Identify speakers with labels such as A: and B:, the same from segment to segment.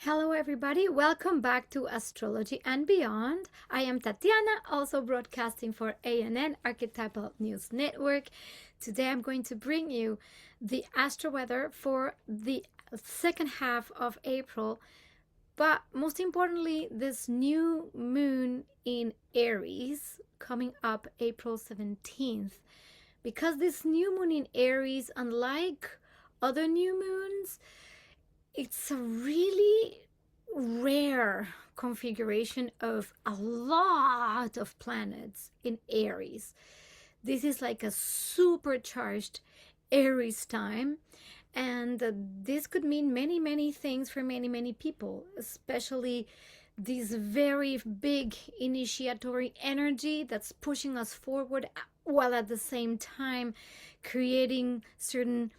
A: Hello everybody, welcome back to Astrology and Beyond. I am Tatiana, also broadcasting for ANN Archetypal News Network. Today I'm going to bring you the astro weather for the second half of April, but most importantly, this new moon in Aries coming up April 17th. Because this new moon in Aries, unlike other new moons, it's a really rare configuration of a lot of planets in Aries. This is like a supercharged Aries time, and this could mean many things for many people, especially this very big initiatory energy that's pushing us forward while at the same time creating certain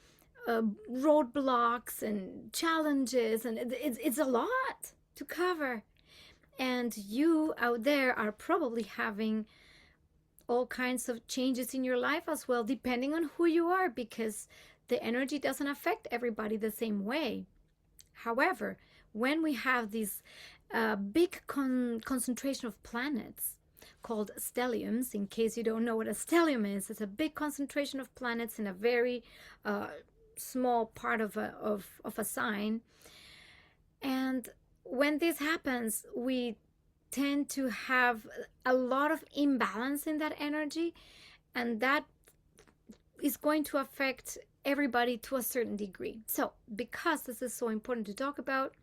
A: roadblocks and challenges, and it's a lot to cover. And you out there are probably having all kinds of changes in your life as well, depending on who you are, because the energy doesn't affect everybody the same way. However, when we have this big concentration of planets called stelliums, in case you don't know what a stellium is, it's a big concentration of planets in a very small part of a sign. And when this happens, we tend to have a lot of imbalance in that energy, and that is going to affect everybody to a certain degree. So because this is so important to talk about,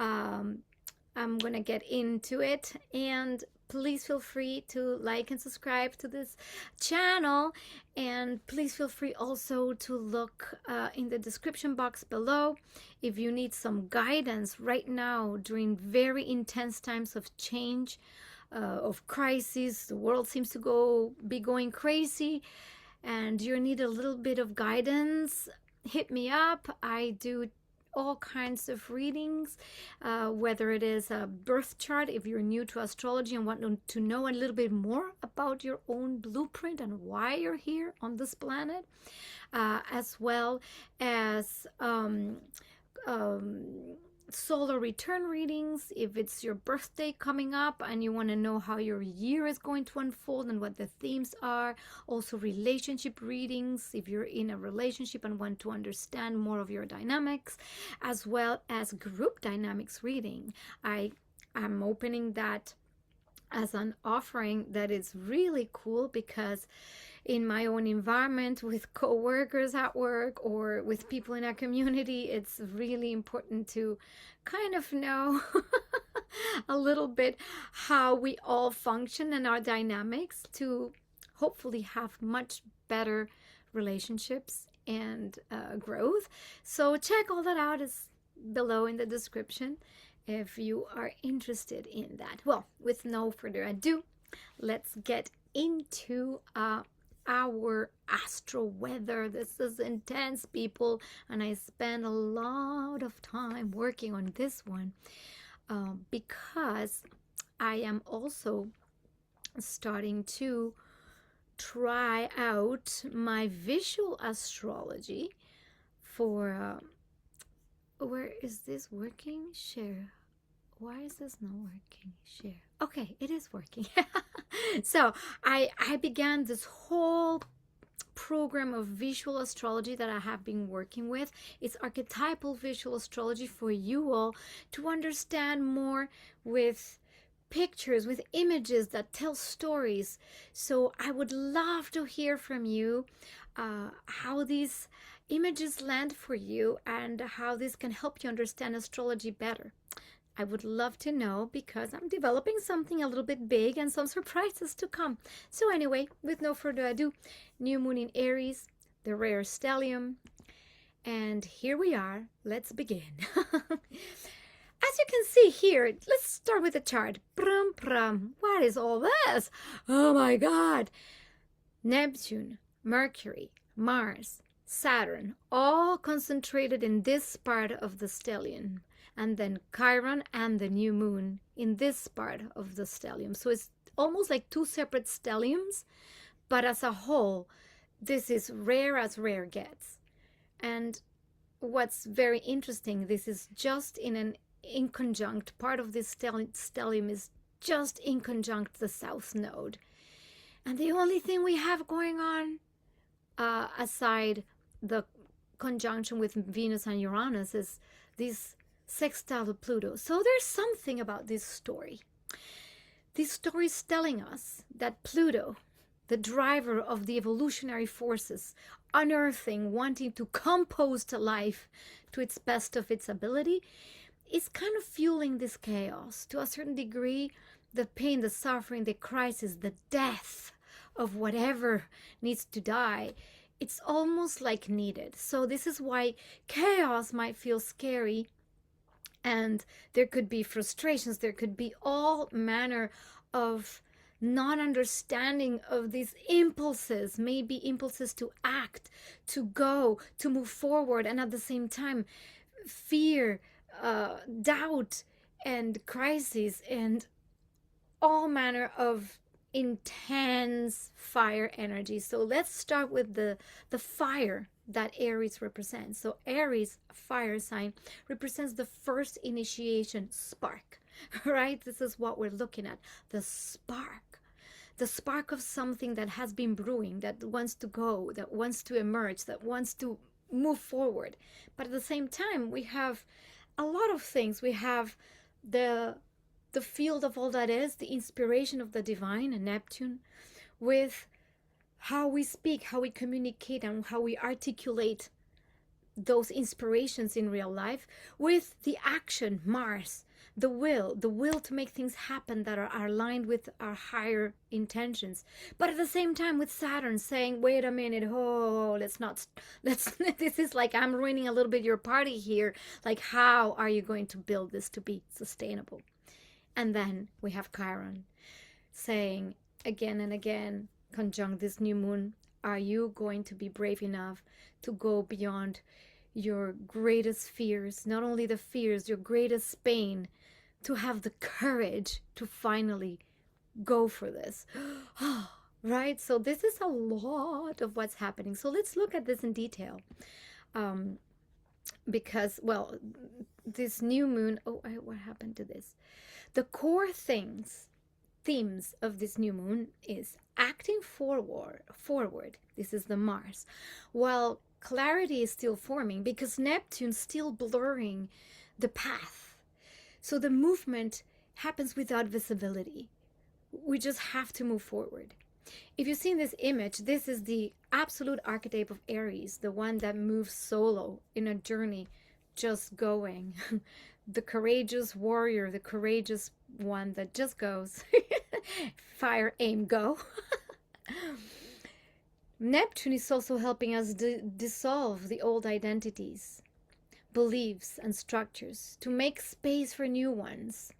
A: I'm gonna get into it, and please feel free to like and subscribe to this channel, and please feel free also to look in the description box below if you need some guidance right now during very intense times of change, of crisis. The world seems to be going crazy, and you need a little bit of guidance. Hit me up. I do all kinds of readings, whether it is a birth chart if you're new to astrology and want to know a little bit more about your own blueprint and why you're here on this planet, as well as solar return readings if it's your birthday coming up and you want to know how your year is going to unfold and what the themes are. Also relationship readings if you're in a relationship and want to understand more of your dynamics, as well as group dynamics reading. I'm opening that as an offering that is really cool, because in my own environment with co-workers at work or with people in our community, it's really important to kind of know a little bit how we all function and our dynamics to hopefully have much better relationships and growth. So check all that out, is below in the description if you are interested in that. Well, with no further ado, let's get into our astro weather. This is intense, people, and I spent a lot of time working on this one because I am also starting to try out my visual astrology for where is this working? Share. Why is this not working? Share. Okay, it is working. So I began this whole program of visual astrology that I have been working with. It's archetypal visual astrology for you all to understand more with pictures, with images that tell stories. So I would love to hear from you how these images land for you and how this can help you understand astrology better. I would love to know, because I'm developing something a little bit big and some surprises to come. So anyway, with no further ado, new moon in Aries, the rare stellium, and here we are. Let's begin. As you can see here, let's start with the chart. What is all this? Oh my God. Neptune, Mercury, Mars, Saturn, all concentrated in this part of the stellium. And then Chiron and the new moon in this part of the stellium. So it's almost like two separate stelliums, but as a whole, this is rare as rare gets. And what's very interesting, this is just in an in conjunct. Part of this stellium is just in conjunct the south node. And the only thing we have going on, aside the conjunction with Venus and Uranus, is this sextile of Pluto. So there's something about this story. This story is telling us that Pluto, the driver of the evolutionary forces, unearthing, wanting to compose to life to its best of its ability, is kind of fueling this chaos. To a certain degree, the pain, the suffering, the crisis, the death of whatever needs to die, it's almost like needed. So this is why chaos might feel scary, and there could be frustrations, there could be all manner of non-understanding of these impulses, maybe impulses to act, to go, to move forward, and at the same time fear, doubt, and crises, and all manner of intense fire energy. So let's start with the fire that Aries represents. So Aries, fire sign, represents the first initiation spark, right? This is what we're looking at, the spark of something that has been brewing, that wants to go, that wants to emerge, that wants to move forward. But at the same time, we have a lot of things. We have the field of all that is, the inspiration of the divine, and Neptune, with how we speak, how we communicate, and how we articulate those inspirations in real life, with the action, Mars, the will to make things happen that are aligned with our higher intentions. But at the same time with Saturn saying, wait a minute, let's this is like, I'm ruining a little bit your party here. Like, how are you going to build this to be sustainable? And then we have Chiron saying again and again, conjunct this new moon, are you going to be brave enough to go beyond your greatest fears, not only the fears, your greatest pain, to have the courage to finally go for this? Right? So this is a lot of what's happening. So let's look at this in detail. Because, well, this new moon, what happened to this? The core themes of this new moon is acting forward. This is the Mars. While clarity is still forming, because Neptune's still blurring the path. So the movement happens without visibility. We just have to move forward. If you've seen this image, this is the absolute archetype of Aries, the one that moves solo in a journey, just going. The courageous warrior, the courageous one that just goes. Fire, aim, go. Neptune is also helping us dissolve the old identities, beliefs, and structures to make space for new ones.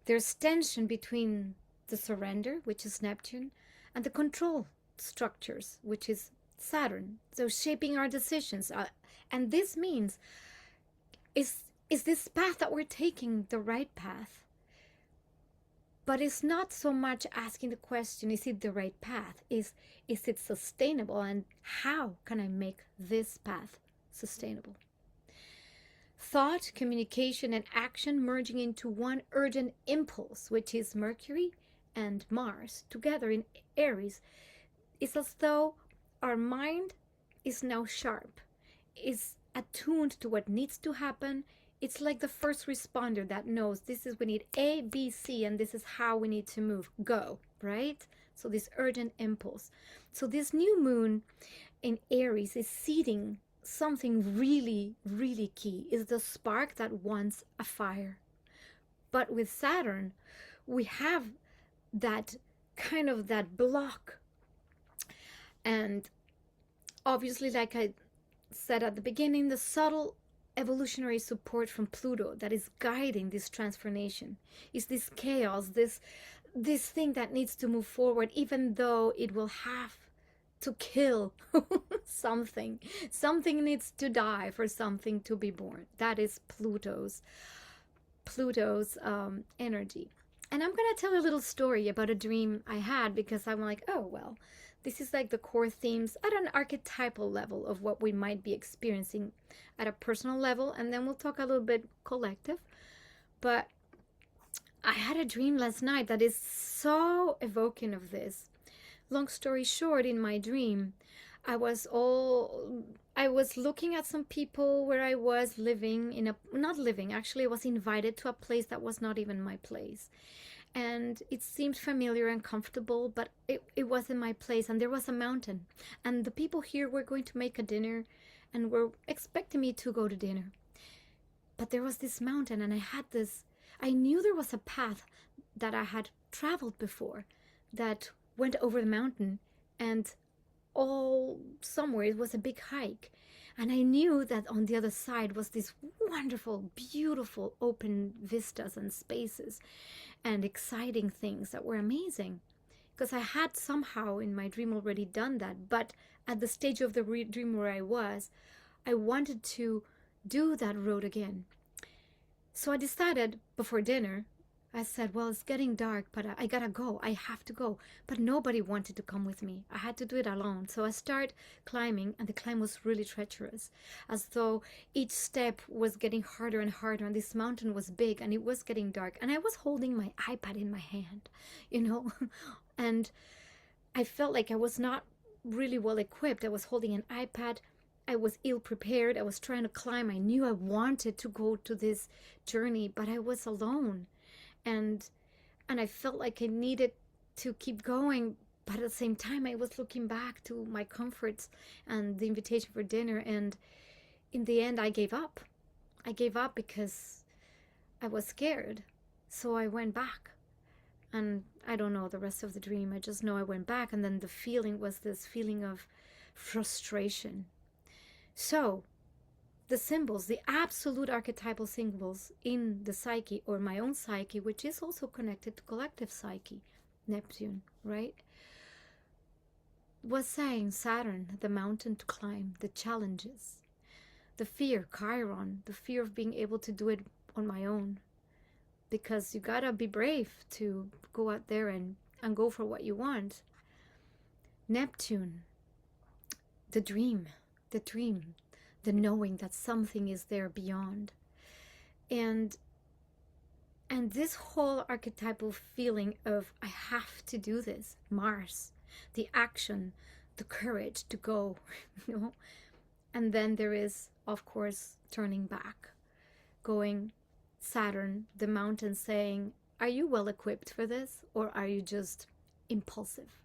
A: There's tension between the surrender, which is Neptune, and the control structures, which is Saturn. So shaping our decisions. And this means, is this path that we're taking the right path? But it's not so much asking the question, is it the right path? Is it sustainable? And how can I make this path sustainable? Thought, communication, and action merging into one urgent impulse, which is Mercury and Mars together in Aries. It's as though our mind is now sharp, is attuned to what needs to happen. It's like the first responder that knows this is, we need A, B, C, and this is how we need to move. Go, right? So this urgent impulse. So this new moon in Aries is seeding something really, really key. Is the spark that wants a fire. But with Saturn, we have that kind of that block. And obviously, like I said at the beginning, the subtle evolutionary support from Pluto that is guiding this transformation is this chaos, this thing that needs to move forward, even though it will have to kill something needs to die for something to be born. That is Pluto's energy. And I'm gonna tell a little story about a dream I had, because I'm like, oh well, This is like the core themes at an archetypal level of what we might be experiencing at a personal level, and then we'll talk a little bit collective. But I had a dream last night that is so evoking of this. Long story short, in my dream, I was looking at some people where I was living in a, not living, actually I was invited to a place that was not even my place. And it seemed familiar and comfortable, but it wasn't my place. And there was a mountain, and the people here were going to make a dinner and were expecting me to go to dinner. But there was this mountain, and I knew there was a path that I had traveled before that went over the mountain, and all somewhere it was a big hike. And I knew that on the other side was this wonderful, beautiful open vistas and spaces and exciting things that were amazing. Because I had somehow in my dream already done that. But at the stage of the dream where I wanted to do that road again. So I decided before dinner, I said, well, it's getting dark, but I gotta go. I have to go. But nobody wanted to come with me. I had to do it alone. So I started climbing, and the climb was really treacherous, as though each step was getting harder and harder, and this mountain was big, and it was getting dark. And I was holding my iPad in my hand, and I felt like I was not really well equipped. I was holding an iPad. I was ill prepared. I was trying to climb. I knew I wanted to go to this journey, but I was alone. And I felt like I needed to keep going, but at the same time I was looking back to my comforts and the invitation for dinner, and in the end I gave up. I gave up because I was scared. So I went back, and I don't know the rest of the dream. I just know I went back, and then the feeling was this feeling of frustration. So the symbols, the absolute archetypal symbols in the psyche, or my own psyche, which is also connected to collective psyche, Neptune, right, was saying Saturn, the mountain to climb, the challenges, the fear, Chiron, the fear of being able to do it on my own, because you gotta be brave to go out there and go for what you want. Neptune, the dream, the knowing that something is there beyond. And this whole archetypal feeling of I have to do this, Mars, the action, the courage to go, And then there is, of course, turning back, going Saturn, the mountain, saying, are you well equipped for this, or are you just impulsive?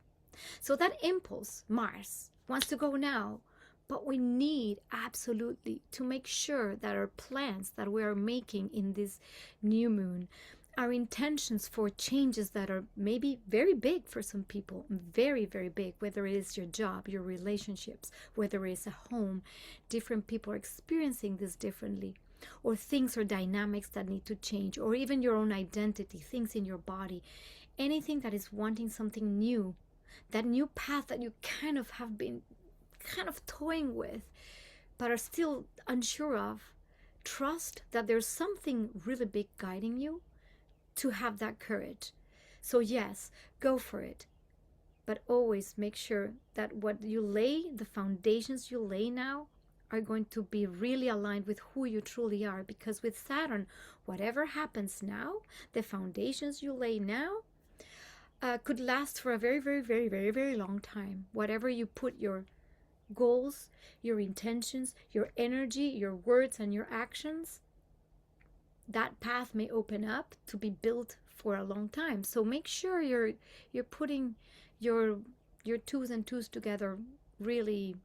A: So that impulse, Mars, wants to go now. But we need absolutely to make sure that our plans that we are making in this new moon, our intentions for changes that are maybe very big for some people, very, very big, whether it is your job, your relationships, whether it is a home, different people are experiencing this differently, or things or dynamics that need to change, or even your own identity, things in your body, anything that is wanting something new, that new path that you kind of have been toying with but are still unsure of. Trust that there's something really big guiding you to have that courage. So yes, go for it, but always make sure that what you lay, the foundations you lay now, are going to be really aligned with who you truly are. Because with Saturn, whatever happens now, the foundations you lay now could last for a very, very, very, very, very long time. Whatever you put your goals, your intentions, your energy, your words, and your actions, that path may open up to be built for a long time. So make sure you're putting your twos and twos together really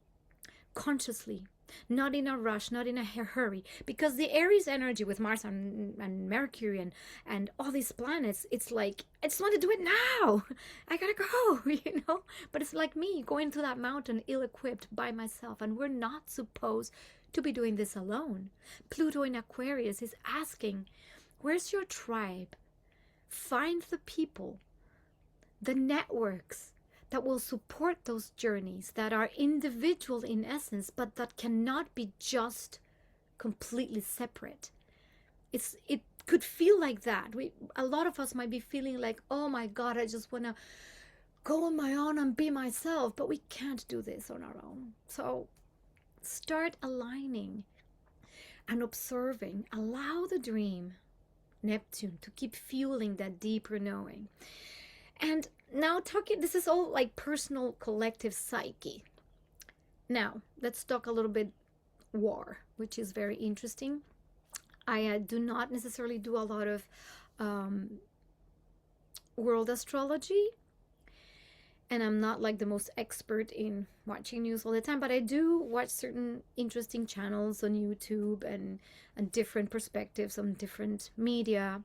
A: consciously, not in a rush, not in a hurry. Because the Aries energy with Mars and Mercury and all these planets, it's like, I just want to do it now. I gotta go, But it's like me going to that mountain ill-equipped by myself, and we're not supposed to be doing this alone. Pluto in Aquarius is asking, where's your tribe? Find the people, the networks that will support those journeys, that are individual in essence, but that cannot be just completely separate. It could feel like that. A lot of us might be feeling like, oh my God, I just want to go on my own and be myself, but we can't do this on our own. So start aligning and observing. Allow the dream, Neptune, to keep fueling that deeper knowing. And now talking, this is all like personal collective psyche. Now let's talk a little bit war, which is very interesting. I do not necessarily do a lot of world astrology, and I'm not like the most expert in watching news all the time, but I do watch certain interesting channels on YouTube and different perspectives on different media.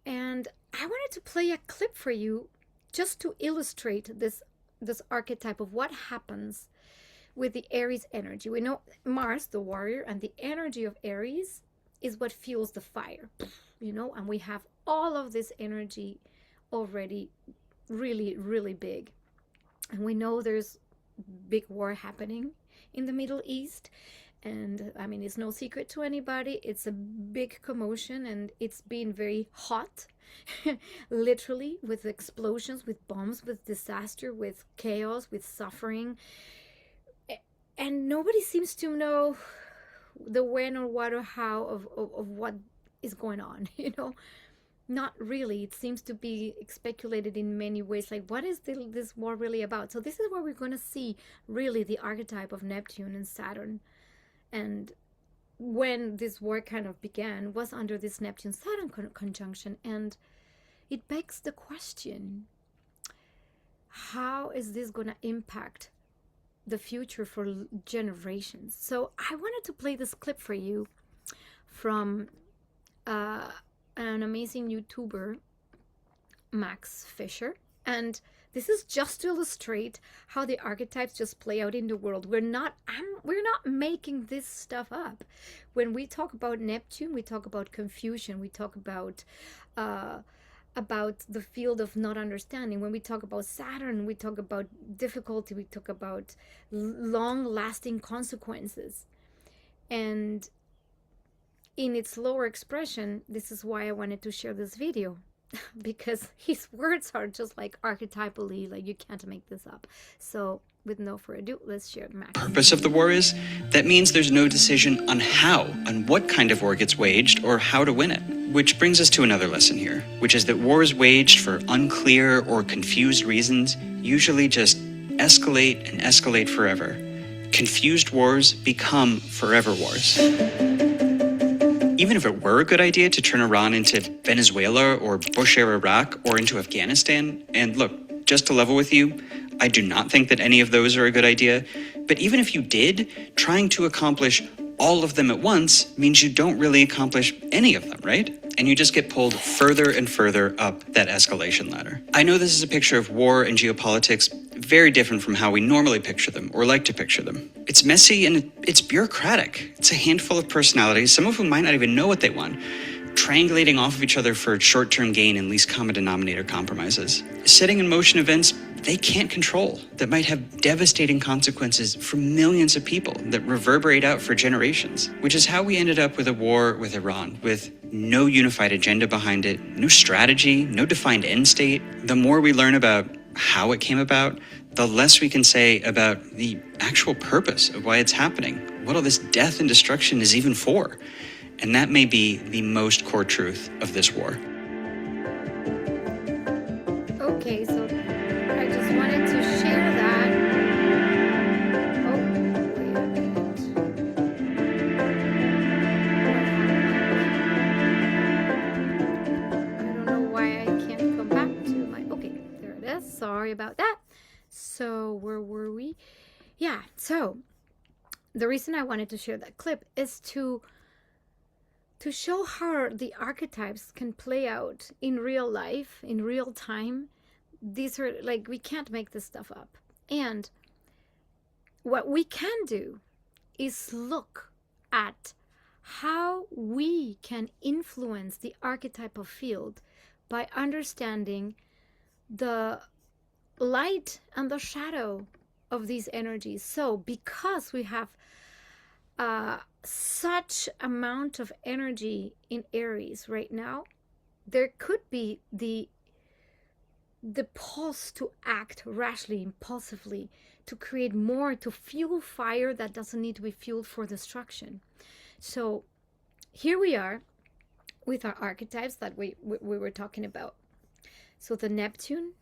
A: And I wanted to play a clip for you just to illustrate this archetype of what happens with the Aries energy. We know Mars, the warrior, and the energy of Aries is what fuels the fire, and we have all of this energy already really, really big. And we know there's big war happening in the Middle East. And I mean, it's no secret to anybody. It's a big commotion, and it's been very hot, literally, with explosions, with bombs, with disaster, with chaos, with suffering. And nobody seems to know the when or what or how of what is going on, Not really. It seems to be speculated in many ways, like what is this war really about? So this is where we're going to see really the archetype of Neptune and Saturn. And when this war kind of began was under this Neptune-Saturn conjunction, and it begs the question, how is this going to impact the future for generations? So I wanted to play this clip for you from an amazing YouTuber, Max Fisher. And this is just to illustrate how the archetypes just play out in the world. We're not making this stuff up. When we talk about Neptune, we talk about confusion. We talk about the field of not understanding. When we talk about Saturn, we talk about difficulty. We talk about long-lasting consequences. And in its lower expression, this is why I wanted to share this video, because his words are just like archetypally, like you can't make this up. So with no further ado, let's share Max.
B: Purpose of the war is, that means there's no decision on what kind of war gets waged or how to win it. Which brings us to another lesson here, which is that wars waged for unclear or confused reasons usually just escalate and escalate forever. Confused wars become forever wars. Even if it were a good idea to turn Iran into Venezuela or Bush-era Iraq or into Afghanistan, and look, just to level with you, I do not think that any of those are a good idea, but even if you did, trying to accomplish all of them at once means you don't really accomplish any of them, right? And you just get pulled further and further up that escalation ladder. I know this is a picture of war and geopolitics very different from how we normally picture them or like to picture them. It's messy and it's bureaucratic. It's a handful of personalities, some of whom might not even know what they want, triangulating off of each other for short-term gain and least common denominator compromises. Setting in motion events they can't control that might have devastating consequences for millions of people that reverberate out for generations, which is how we ended up with a war with Iran, with no unified agenda behind it, no strategy, no defined end state. The more we learn about how it came about, the less we can say about the actual purpose of why it's happening, what all this death and destruction is even for. And that may be the most core truth of this war.
A: Okay, so I just wanted to share that. Oh, wait a minute. I don't know why I can't come back to my... Okay, there it is. Sorry about that. So where were we? Yeah, so the reason I wanted to share that clip is to show how the archetypes can play out in real life, in real time. These are like, we can't make this stuff up. And what we can do is look at how we can influence the archetypal field by understanding the light and the shadow of these energies. So because we have such amount of energy in Aries right now, there could be the the pulse to act rashly, impulsively, to create more, to fuel fire that doesn't need to be fueled for destruction. So here we are with our archetypes that we were talking about. So the Neptune,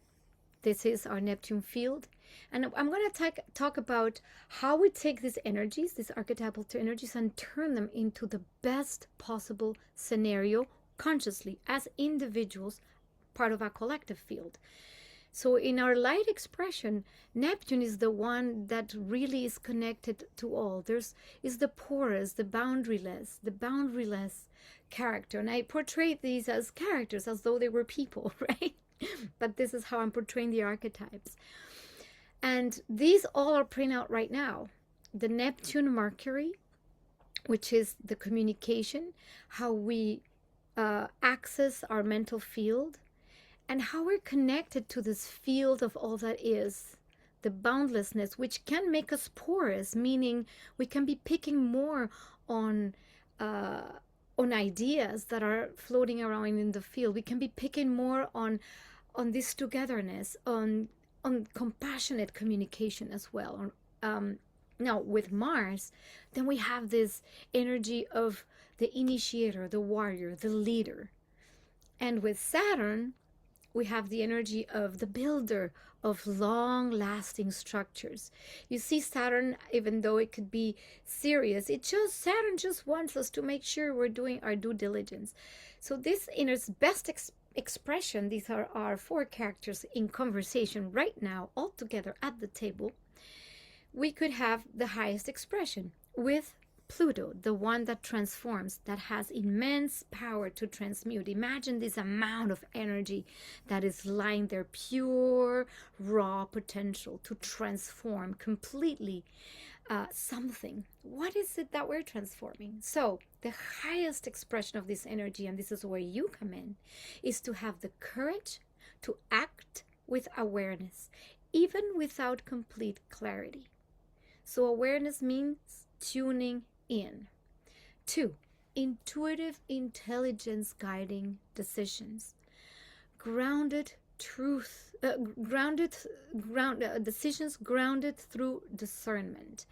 A: this is our Neptune field. And I'm going to talk about how we take these energies, these archetypal energies, and turn them into the best possible scenario consciously as individuals, part of our collective field. So in our light expression, Neptune is the one that really is connected to all. Is the porous, the boundaryless character. And I portray these as characters as though they were people, right? But this is how I'm portraying the archetypes. And these all are playing out right now. The Neptune Mercury, which is the communication, how we access our mental field, and how we're connected to this field of all that is, the boundlessness, which can make us porous, meaning we can be picking more on ideas that are floating around in the field. We can be picking more on this togetherness, on compassionate communication as well. Now with Mars, then we have this energy of the initiator, the warrior, the leader. And with Saturn, we have the energy of the builder of long-lasting structures. You see, Saturn, even though it could be serious, Saturn just wants us to make sure we're doing our due diligence. So this in its best expression, these are our four characters in conversation right now, all together at the table. We could have the highest expression with Pluto, the one that transforms, that has immense power to transmute. Imagine this amount of energy that is lying there, pure, raw potential to transform completely something. What is it that we're transforming? So the highest expression of this energy, and this is where you come in, is to have the courage to act with awareness, even without complete clarity. So awareness means tuning in. 2, intuitive intelligence guiding decisions. Grounded truth, decisions grounded through discernment.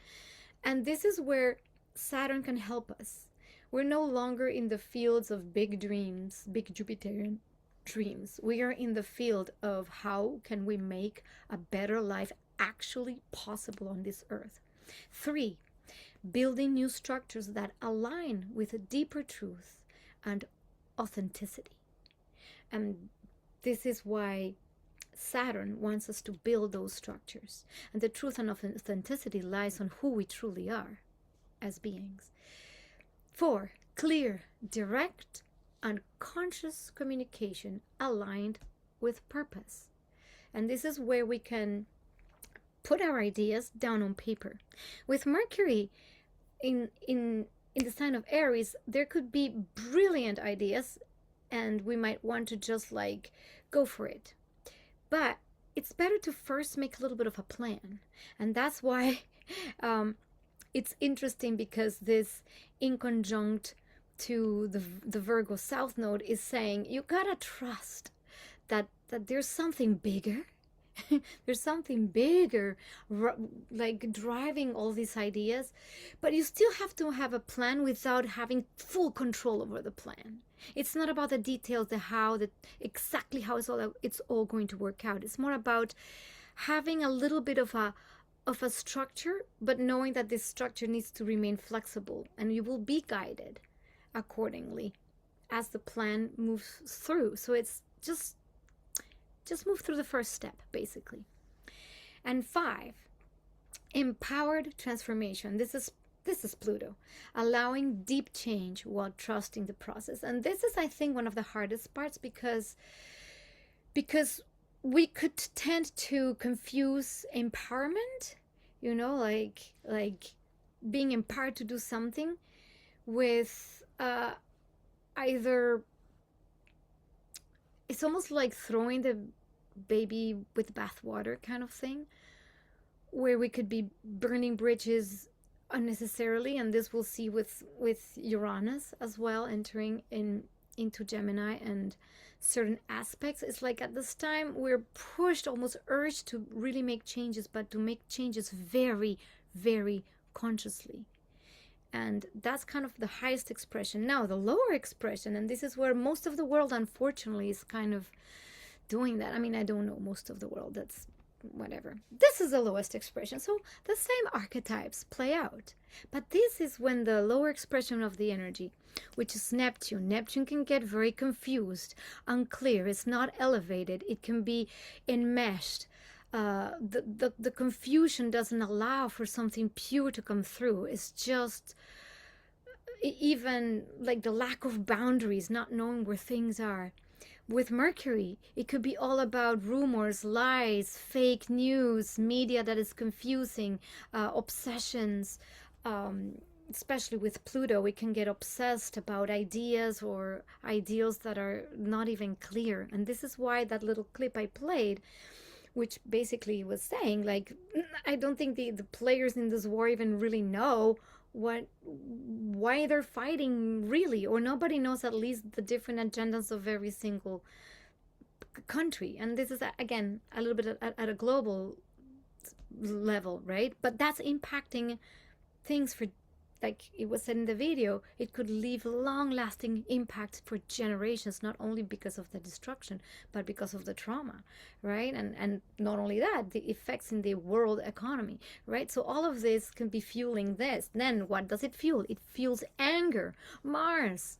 A: And this is where Saturn can help us. We're no longer in the fields of big dreams, big Jupiterian dreams. We are in the field of how can we make a better life actually possible on this earth. 3, building new structures that align with a deeper truth and authenticity. And this is why Saturn wants us to build those structures. And the truth and authenticity lies on who we truly are as beings. 4, clear, direct, and conscious communication aligned with purpose. And this is where we can put our ideas down on paper. With Mercury in the sign of Aries, there could be brilliant ideas and we might want to just like go for it. But it's better to first make a little bit of a plan. And that's why it's interesting, because this in conjunct to the Virgo South Node is saying you gotta trust that there's something bigger. There's something bigger like driving all these ideas, but you still have to have a plan without having full control over the plan. It's not about the details, exactly how it's all going to work out. It's more about having a little bit of a structure, but knowing that this structure needs to remain flexible, and you will be guided accordingly as the plan moves through. So it's just move through the first step, basically. And 5, empowered transformation. This is Pluto, allowing deep change while trusting the process. And this is, I think, one of the hardest parts, because we could tend to confuse empowerment, like being empowered to do something, with either, it's almost like throwing the baby with bathwater kind of thing, where we could be burning bridges unnecessarily. And this we'll see with Uranus as well, entering in into Gemini and certain aspects. It's like at this time we're pushed, almost urged to really make changes, but to make changes very, very consciously. And that's kind of the highest expression. Now, the lower expression, and this is where most of the world, unfortunately, is kind of doing that. I mean, I don't know most of the world, that's whatever. This is the lowest expression. So the same archetypes play out. But this is when the lower expression of the energy, which is Neptune. Neptune can get very confused, unclear. It's not elevated. It can be enmeshed. The confusion doesn't allow for something pure to come through. It's just even like the lack of boundaries, not knowing where things are. With Mercury, it could be all about rumors, lies, fake news, media that is confusing, obsessions. Especially with Pluto, we can get obsessed about ideas or ideals that are not even clear. And this is why that little clip I played, which basically was saying, like, I don't think the players in this war even really know why they're fighting really, or nobody knows at least the different agendas of every single country. And this is again a little bit at a global level, right? But that's impacting things for, like it was said in the video, it could leave long-lasting impact for generations, not only because of the destruction, but because of the trauma, right? And not only that, the effects in the world economy, right? So all of this can be fueling this. Then what does it fuel? It fuels anger, Mars.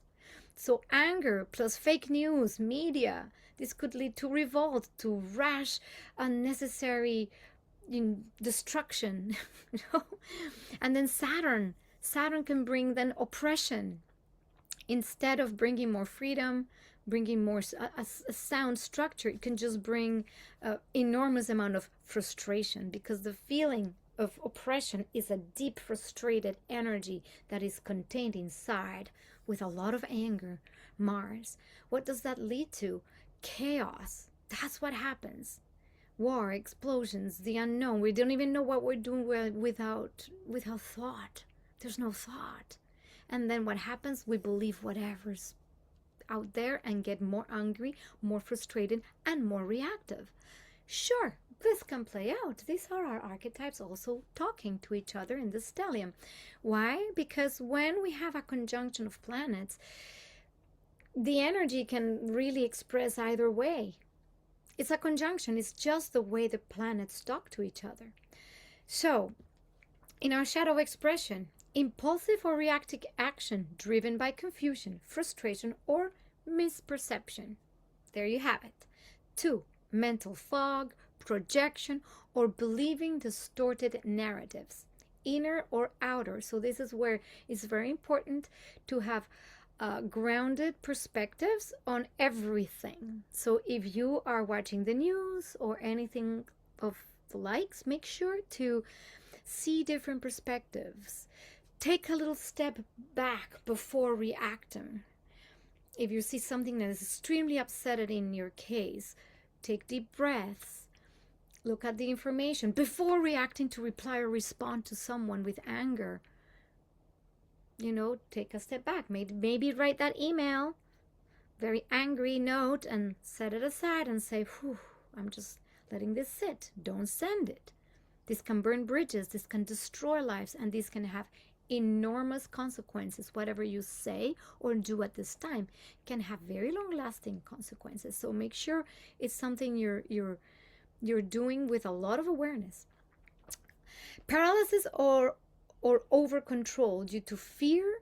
A: So anger plus fake news, media, this could lead to revolt, to rash, unnecessary destruction, you know? And then Saturn can bring then oppression. Instead of bringing more freedom, bringing more a sound structure, it can just bring enormous amount of frustration, because the feeling of oppression is a deep frustrated energy that is contained inside with a lot of anger. Mars, what does that lead to? Chaos. That's what happens. War, explosions, the unknown. We don't even know what we're doing without thought. There's no thought. And then what happens? We believe whatever's out there and get more angry, more frustrated, and more reactive. Sure, this can play out. These are our archetypes also talking to each other in the stellium. Why? Because when we have a conjunction of planets, the energy can really express either way. It's a conjunction. It's just the way the planets talk to each other. So, in our shadow expression, impulsive or reactive action driven by confusion, frustration, or misperception. There you have it. 2. Mental fog, projection, or believing distorted narratives, inner or outer. So this is where it's very important to have grounded perspectives on everything. So if you are watching the news or anything of the likes, make sure to see different perspectives. Take a little step back before reacting. If you see something that is extremely upsetting in your case, take deep breaths. Look at the information before reacting to reply or respond to someone with anger. You know, take a step back. Maybe write that email, very angry note, and set it aside and say, whew, I'm just letting this sit. Don't send it. This can burn bridges. This can destroy lives. And this can have enormous consequences. Whatever you say or do at this time can have very long-lasting consequences. So make sure it's something you're doing with a lot of awareness. Paralysis or over control due to fear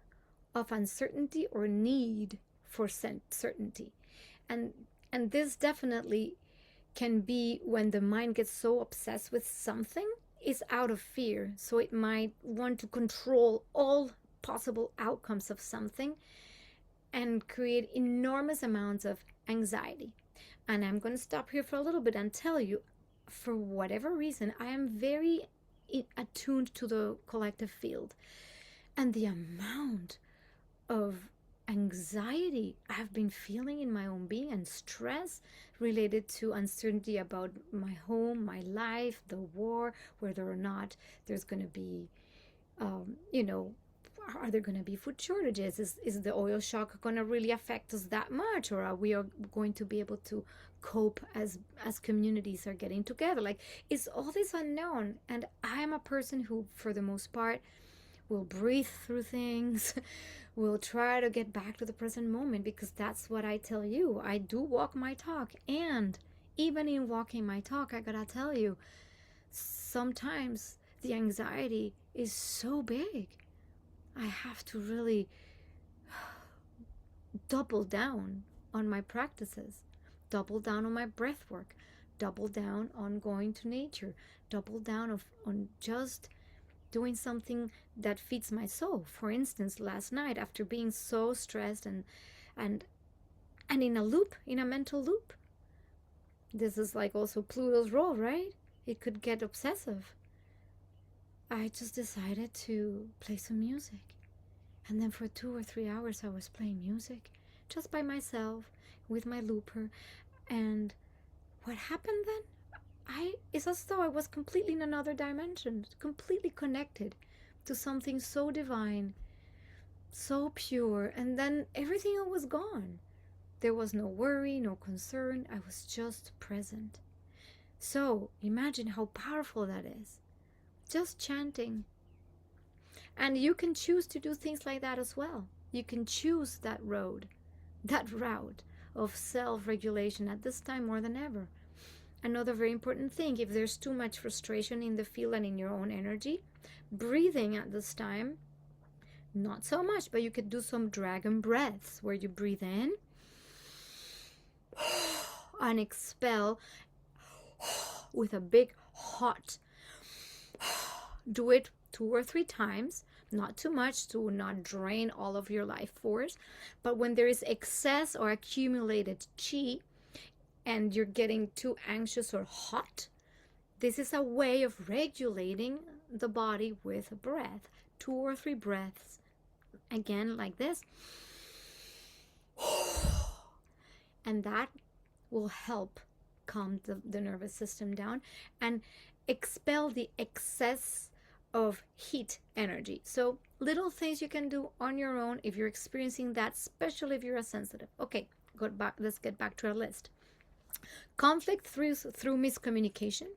A: of uncertainty or need for certainty. And this definitely can be when the mind gets so obsessed with something, is out of fear. So it might want to control all possible outcomes of something and create enormous amounts of anxiety. And I'm going to stop here for a little bit and tell you, for whatever reason, I am very attuned to the collective field. And the amount of anxiety I've been feeling in my own being and stress related to uncertainty about my home, my life, the war, whether or not there's going to be, are there going to be food shortages? Is the oil shock going to really affect us that much, or are we going to be able to cope as communities are getting together? Like, it's all this unknown, and I'm a person who, for the most part, will breathe through things, will try to get back to the present moment, because that's what I tell you. I do walk my talk, and even in walking my talk, I gotta tell you, sometimes the anxiety is so big. I have to really double down on my practices, double down on my breath work, double down on going to nature, double down on just doing something that feeds my soul. For instance, last night, after being so stressed and in a loop, in a mental loop, this is like also Pluto's role, right? It could get obsessive. I just decided to play some music. And then for 2 or 3 hours, I was playing music just by myself with my looper. And what happened then? It's as though I was completely in another dimension, completely connected to something so divine, so pure. And then everything was gone. There was no worry, no concern. I was just present. So imagine how powerful that is. Just chanting. And you can choose to do things like that as well. You can choose that route of self-regulation at this time more than ever. Another very important thing, if there's too much frustration in the field and in your own energy, breathing at this time, not so much, but you could do some dragon breaths where you breathe in and expel with a big hot. Do it 2 or 3 times, not too much to not drain all of your life force. But when there is excess or accumulated chi and you're getting too anxious or hot, this is a way of regulating the body with a breath. 2 or 3 breaths. Again, like this. And that will help calm the nervous system down and expel the excess of heat energy. So little things you can do on your own if you're experiencing that, especially if you're a sensitive. Okay, let's get back to our list. Conflict through miscommunication,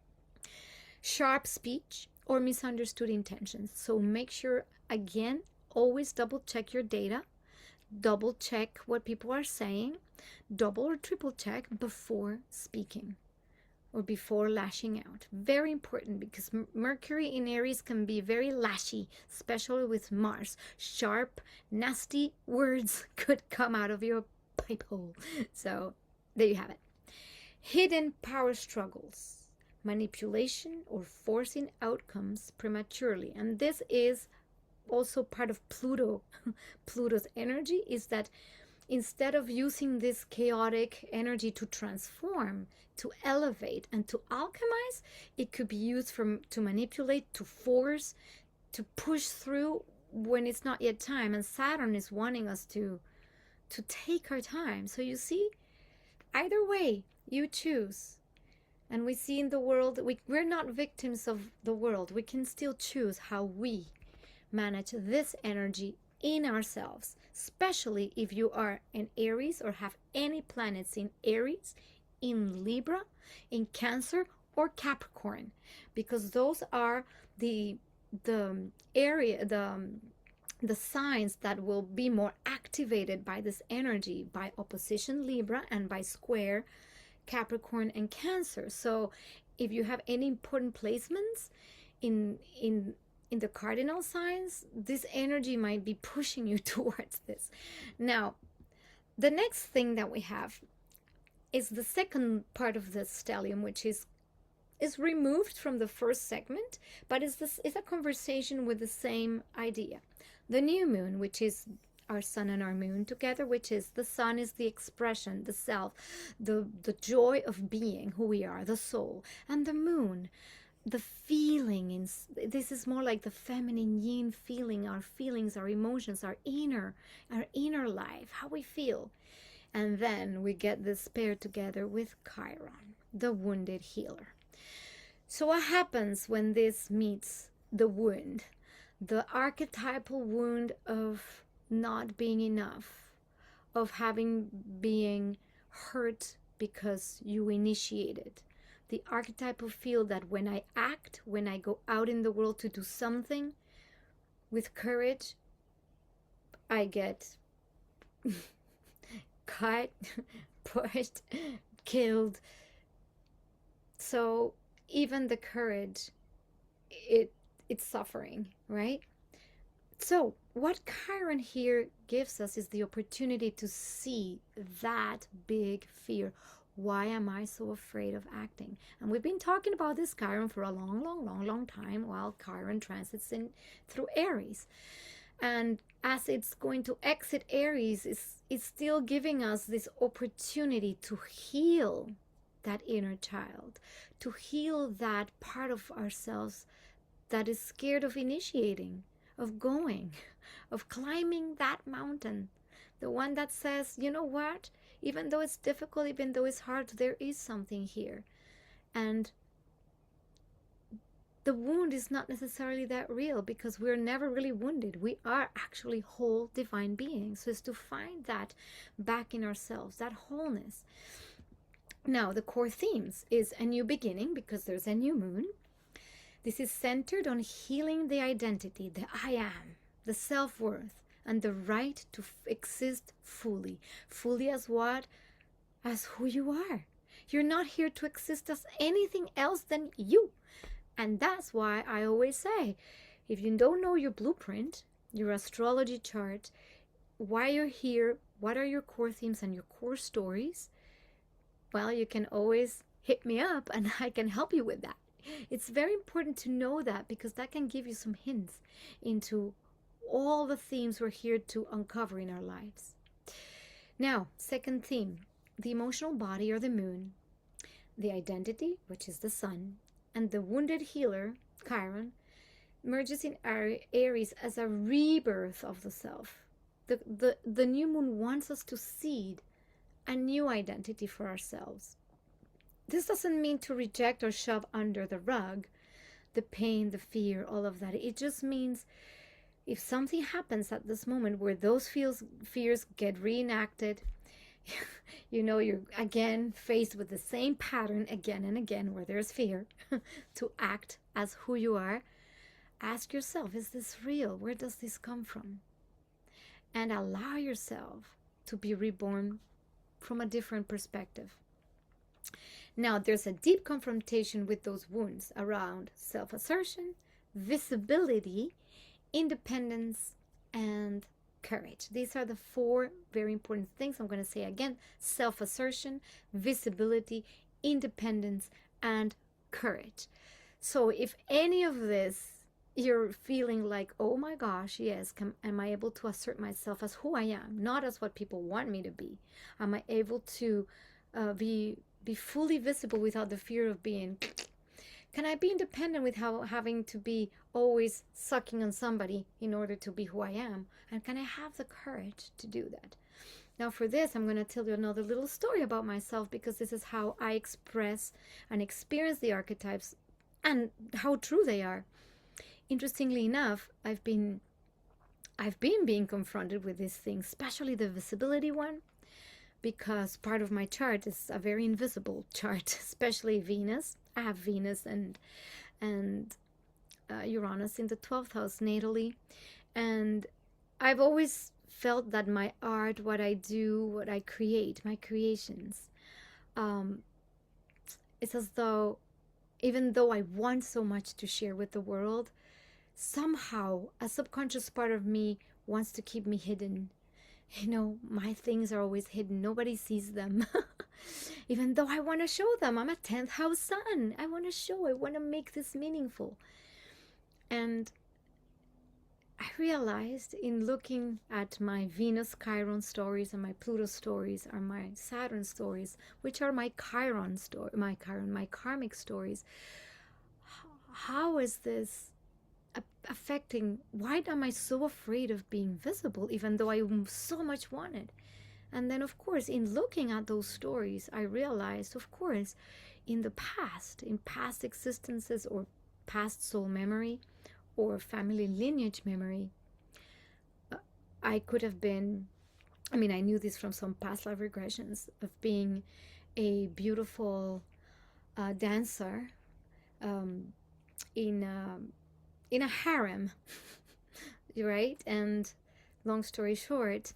A: sharp speech, or misunderstood intentions. So make sure, again, always double check your data, double check what people are saying, double or triple check before speaking or before lashing out. Very important, because Mercury in Aries can be very lashy, especially with Mars. Sharp, nasty words could come out of your pipe hole. So there you have it. Hidden power struggles, manipulation, or forcing outcomes prematurely. And this is also part of Pluto. Pluto's energy is that instead of using this chaotic energy to transform, to elevate, and to alchemize, it could be used to manipulate, to force, to push through when it's not yet time. And Saturn is wanting us to take our time. So you see, either way, you choose. And we see in the world, we're not victims of the world. We can still choose how we manage this energy in ourselves, especially if you are an Aries or have any planets in Aries, in Libra, in Cancer, or Capricorn, because those are the signs that will be more activated by this energy, by opposition Libra and by square Capricorn and Cancer. So if you have any important placements in the cardinal signs, this energy might be pushing you towards this. Now, the next thing that we have is the second part of the stellium, which is removed from the first segment, but is a conversation with the same idea. The new moon, which is our sun and our moon together, which is the sun is the expression, the self, the joy of being, who we are, the soul, and the moon, the feeling. This is more like the feminine yin feeling, our feelings, our emotions, our inner life, how we feel. And then we get this paired together with Chiron, the wounded healer. So what happens when this meets the wound? The archetypal wound of not being enough, of having being hurt because you initiated. The archetypal feel that when I act, when I go out in the world to do something with courage, I get cut, pushed, killed. So even the courage, it's suffering, right? So what Chiron here gives us is the opportunity to see that big fear. Why am I so afraid of acting? And we've been talking about this Chiron for a long time while Chiron transits in through Aries. And as it's going to exit Aries, it's still giving us this opportunity to heal that inner child, to heal that part of ourselves that is scared of initiating, of going, of climbing that mountain. The one that says, you know what? Even though it's difficult, even though it's hard, there is something here. And the wound is not necessarily that real because we're never really wounded. We are actually whole divine beings. So it's to find that back in ourselves, that wholeness. Now, the core themes is a new beginning because there's a new moon. This is centered on healing the identity, the I am, the self-worth, and the right to exist fully. Fully as what? As who you are. You're not here to exist as anything else than you. And that's why I always say, if you don't know your blueprint, your astrology chart, why you're here, what are your core themes and your core stories, well, you can always hit me up and I can help you with that. It's very important to know that because that can give you some hints into all the themes we're here to uncover in our lives. Now, second theme, the emotional body or the moon, the identity, which is the sun, and the wounded healer, Chiron, merges in Aries as a rebirth of the self. The new moon wants us to seed a new identity for ourselves. This doesn't mean to reject or shove under the rug the pain, the fear, all of that. It just means if something happens at this moment where those fears get reenacted, you're again faced with the same pattern again and again where there's fear to act as who you are. Ask yourself, is this real? Where does this come from? And allow yourself to be reborn from a different perspective. Now, there's a deep confrontation with those wounds around self-assertion, visibility, independence, and courage. These are the four very important things. I'm going to say again: self-assertion, visibility, independence, and courage. So if any of this you're feeling like, oh my gosh, yes, am I able to assert myself as who I am, not as what people want me to be? Am I able to be fully visible without the fear of being? Can I be independent without having to be always sucking on somebody in order to be who I am? And can I have the courage to do that? Now for this, I'm going to tell you another little story about myself because this is how I express and experience the archetypes and how true they are. Interestingly enough, I've been being confronted with these things, especially the visibility one, because part of my chart is a very invisible chart, especially Venus. I have Venus and Uranus in the 12th house natally, and I've always felt that my art, what I do, what I create, my creations, it's as though, even though I want so much to share with the world, somehow a subconscious part of me wants to keep me hidden. My things are always hidden. Nobody sees them. Even though I want to show them. I'm a 10th house sun. I want to show. I want to make this meaningful. And I realized in looking at my Venus Chiron stories and my Pluto stories or my Saturn stories, which are my Chiron story, my karmic stories, how is this affecting? Why am I so afraid of being visible even though I so much want it? And then of course in looking at those stories I realized, of course, in the past, in past existences or past soul memory, or family lineage memory, I could have been, I mean, I knew this from some past life regressions of being a beautiful dancer um, in in a harem, right? And long story short,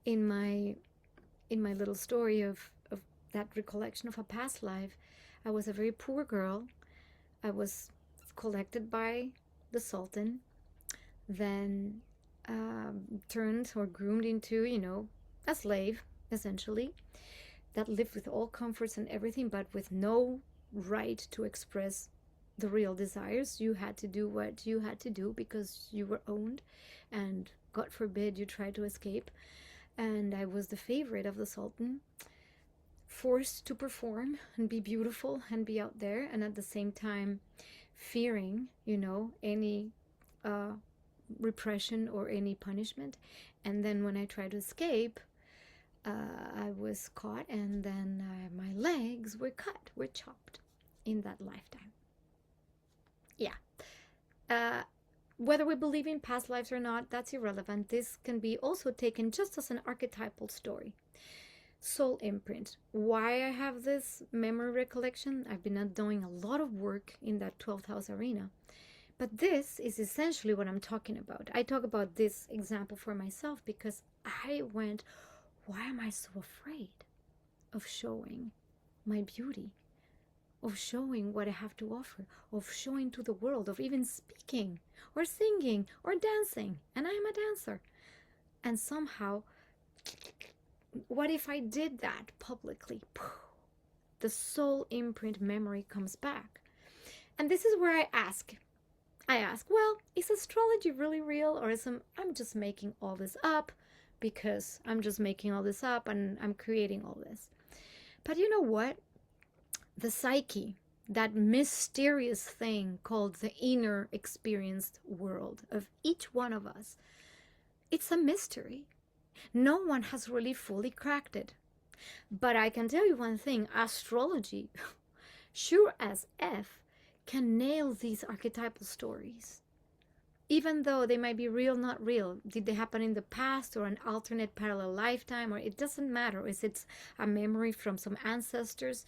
A: in my little story of that recollection of a past life, I was a very poor girl. I was collected by the Sultan, then turned or groomed into, a slave, essentially, that lived with all comforts and everything, but with no right to express the real desires. You had to do what you had to do because you were owned, and God forbid you tried to escape. And I was the favorite of the Sultan, forced to perform and be beautiful and be out there, and at the same time fearing, any uh, repression or any punishment. And then when I tried to escape, I was caught, and then my legs were chopped in that lifetime. Yeah. Uh, whether we believe in past lives or not, that's irrelevant. This can be also taken just as an archetypal story. Soul imprint. Why I have this memory recollection? I've been doing a lot of work in that 12th house arena. But this is essentially what I'm talking about. I talk about this example for myself because I went, why am I so afraid of showing my beauty, of showing what I have to offer, of showing to the world, of even speaking or singing or dancing? And I'm a dancer. And somehow, what if I did that publicly? The soul imprint memory comes back. And this is where I ask, well, is astrology really real, or I'm just making all this up because I'm just making all this up and I'm creating all this? But you know what? The psyche, that mysterious thing called the inner experienced world of each one of us, it's a mystery. No one has really fully cracked it. But I can tell you one thing, astrology, sure as F, can nail these archetypal stories. Even though they might be real, not real. Did they happen in the past or an alternate parallel lifetime? Or it doesn't matter. Is it a memory from some ancestors?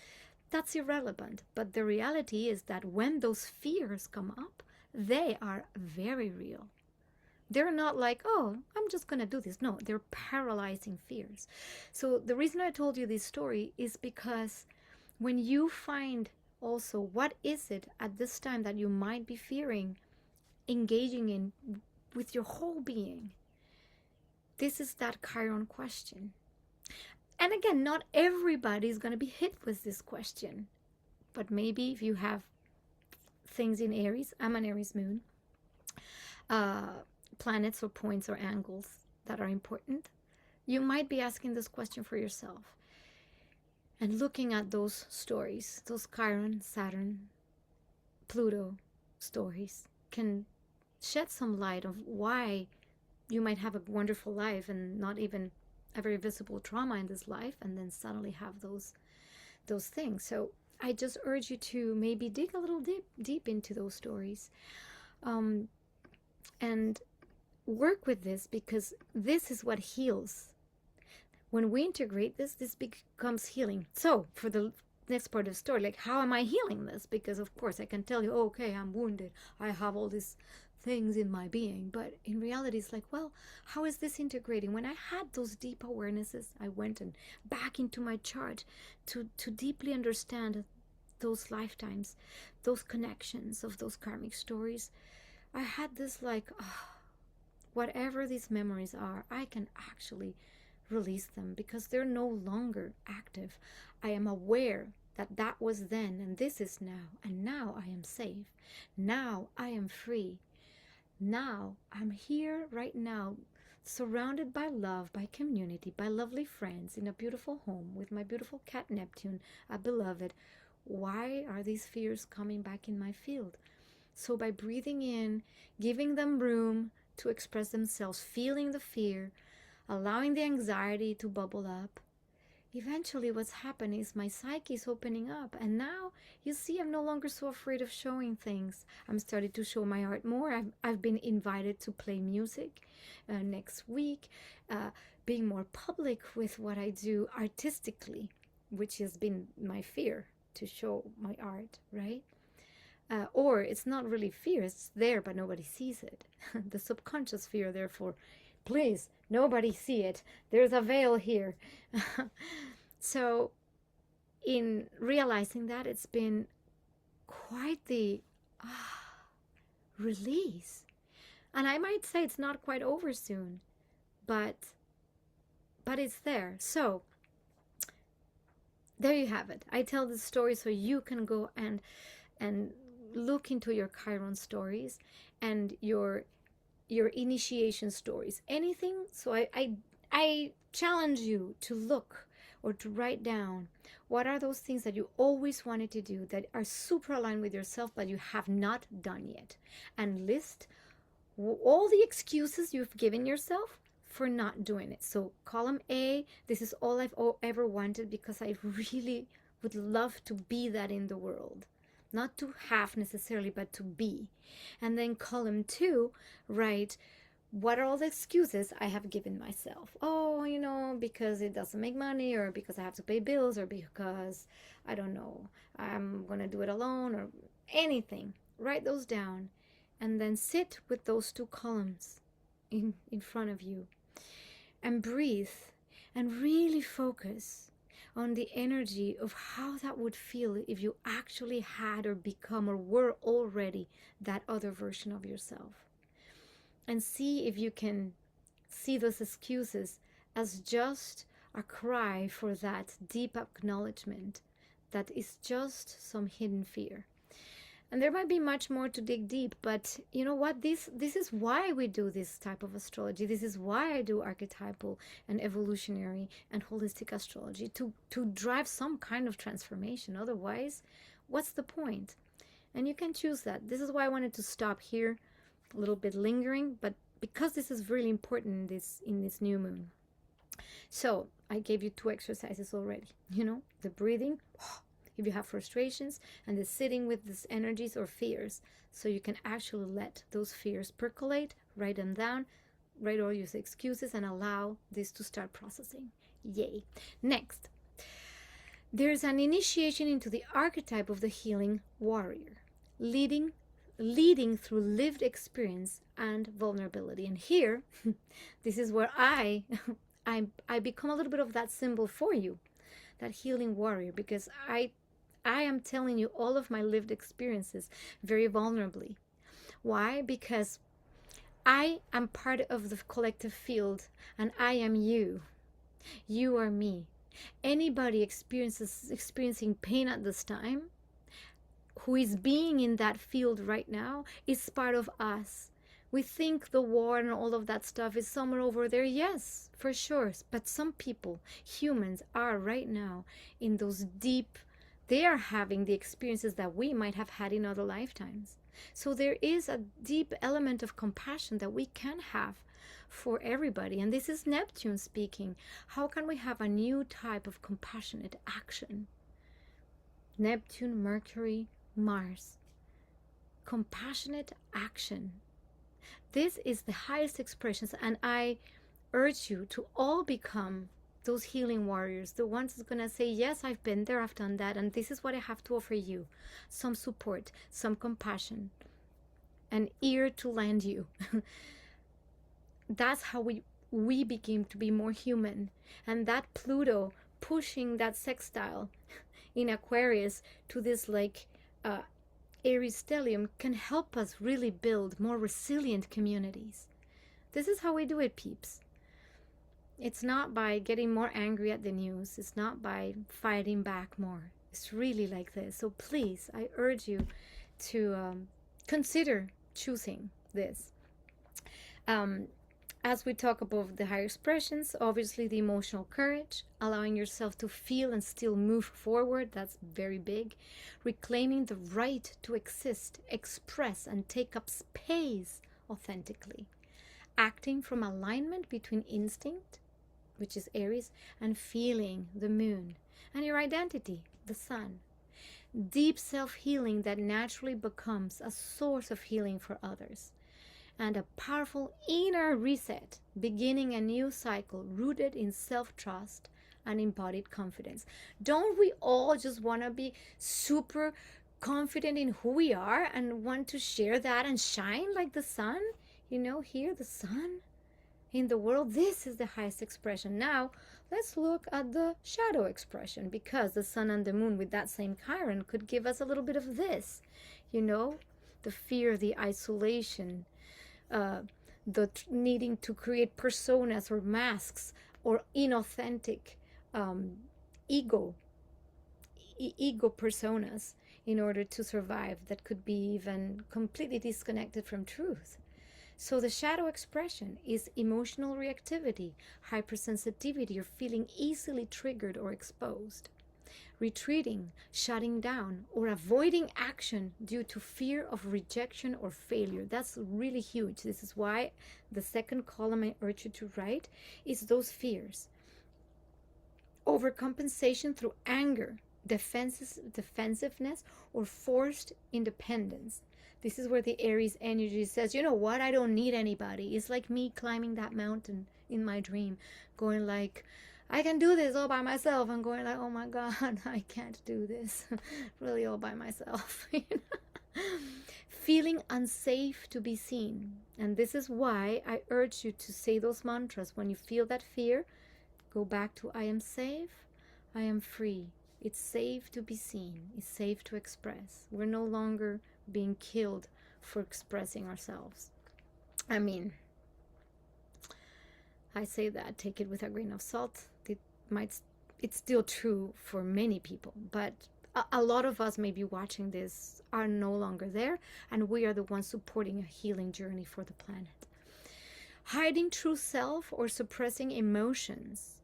A: That's irrelevant. But the reality is that when those fears come up, they are very real. They're not like, oh, I'm just going to do this. No, they're paralyzing fears. So the reason I told you this story is because when you find also what is it at this time that you might be fearing, engaging in with your whole being, this is that Chiron question. And again, not everybody is going to be hit with this question. But maybe if you have things in Aries, I'm an Aries moon, planets or points or angles that are important, you might be asking this question for yourself. And looking at those stories, those Chiron, Saturn, Pluto stories, can shed some light of why you might have a wonderful life and not even a very visible trauma in this life, and then suddenly have those things. So I just urge you to maybe dig a little deep into those stories, and work with this, because this is what heals. When we integrate this becomes healing. So for the next part of the story, like, how am I healing this? Because of course I can tell you, oh, okay, I'm wounded, I have all these things in my being, but in reality it's like, well, how is this integrating? When I had those deep awarenesses, I went and back into my chart to deeply understand those lifetimes, those connections of those karmic stories. I had this like, whatever these memories are, I can actually release them because they're no longer active. I am aware that that was then and this is now, and now I am safe. Now I am free. Now I'm here right now, surrounded by love, by community, by lovely friends, in a beautiful home with my beautiful cat Neptune, a beloved. Why are these fears coming back in my field? So by breathing in, giving them room to express themselves, feeling the fear, allowing the anxiety to bubble up, eventually what's happening is my psyche is opening up, and now you see I'm no longer so afraid of showing things. I'm starting to show my art more. I've been invited to play music next week, being more public with what I do artistically, which has been my fear, to show my art, right? Or it's not really fear, it's there but nobody sees it. The subconscious fear, therefore, please, nobody see it. There's a veil here. So in realizing that, it's been quite the release. And I might say it's not quite over soon, but it's there. So there you have it. I tell this story so you can go and look into your Chiron stories and your initiation stories, anything. So I challenge you to look or to write down what are those things that you always wanted to do that are super aligned with yourself but you have not done yet, and list all the excuses you've given yourself for not doing it. So column A, this is all I've ever wanted because I really would love to be that in the world. Not to have necessarily, but to be. And then column 2, write what are all the excuses I have given myself. Oh, because it doesn't make money, or because I have to pay bills, or because, I don't know, I'm going to do it alone, or anything. Write those down and then sit with those 2 columns in front of you and breathe and really focus on the energy of how that would feel if you actually had or become or were already that other version of yourself. And see if you can see those excuses as just a cry for that deep acknowledgement that is just some hidden fear. And there might be much more to dig deep, but you know what? This is why we do this type of astrology. This is why I do archetypal and evolutionary and holistic astrology, to drive some kind of transformation. Otherwise, what's the point? And you can choose that. This is why I wanted to stop here, a little bit lingering, but because this is really important in this new moon. So I gave you 2 exercises already. The breathing, if you have frustrations, and the sitting with these energies or fears, so you can actually let those fears percolate, write them down, write all your excuses, and allow this to start processing. Yay. Next, there's an initiation into the archetype of the healing warrior, leading through lived experience and vulnerability. And here, this is where I become a little bit of that symbol for you, that healing warrior, because I am telling you all of my lived experiences very vulnerably. Why? Because I am part of the collective field, and I am you. You are me. Anybody experiencing pain at this time, who is being in that field right now, is part of us. We think the war and all of that stuff is somewhere over there. Yes, for sure. But some people, humans, are right now in those deep, they are having the experiences that we might have had in other lifetimes. So there is a deep element of compassion that we can have for everybody. And this is Neptune speaking. How can we have a new type of compassionate action? Neptune, Mercury, Mars. Compassionate action. This is the highest expressions, and I urge you to all become those healing warriors, the ones that's going to say, yes, I've been there, I've done that, and this is what I have to offer you. Some support, some compassion, an ear to lend you. That's how we begin to be more human. And that Pluto pushing that sextile in Aquarius to this Aries stellium can help us really build more resilient communities. This is how we do it, peeps. It's not by getting more angry at the news. It's not by fighting back more. It's really like this. So please, I urge you to consider choosing this. As we talk about the higher expressions, obviously the emotional courage, allowing yourself to feel and still move forward, that's very big. Reclaiming the right to exist, express, and take up space authentically. Acting from alignment between instinct, which is Aries, and feeling, the moon, and your identity, the sun. Deep self-healing that naturally becomes a source of healing for others, and a powerful inner reset, beginning a new cycle rooted in self-trust and embodied confidence. Don't we all just want to be super confident in who we are and want to share that and shine like the sun? You know, here, the sun in the world, this is the highest expression. Now, let's look at the shadow expression, because the sun and the moon with that same Chiron could give us a little bit of this, you know, the fear, the isolation, needing to create personas or masks or inauthentic ego personas in order to survive, that could be even completely disconnected from truth. So the shadow expression is emotional reactivity, hypersensitivity, or feeling easily triggered or exposed. Retreating, shutting down, or avoiding action due to fear of rejection or failure. That's really huge. This is why the second column I urge you to write is those fears. Overcompensation through anger, defensiveness, or forced independence. This is where the Aries energy says, you know what, I don't need anybody. It's like me climbing that mountain in my dream, going like, I can do this all by myself. I'm going like, oh my God, I can't do this really all by myself. Feeling unsafe to be seen. And this is why I urge you to say those mantras. When you feel that fear, go back to I am safe, I am free. It's safe to be seen. It's safe to express. We're no longer being killed for expressing ourselves. I mean, I say that, take it with a grain of salt. It's still true for many people, but a lot of us maybe watching this are no longer there, and we are the ones supporting a healing journey for the planet. Hiding true self or suppressing emotions,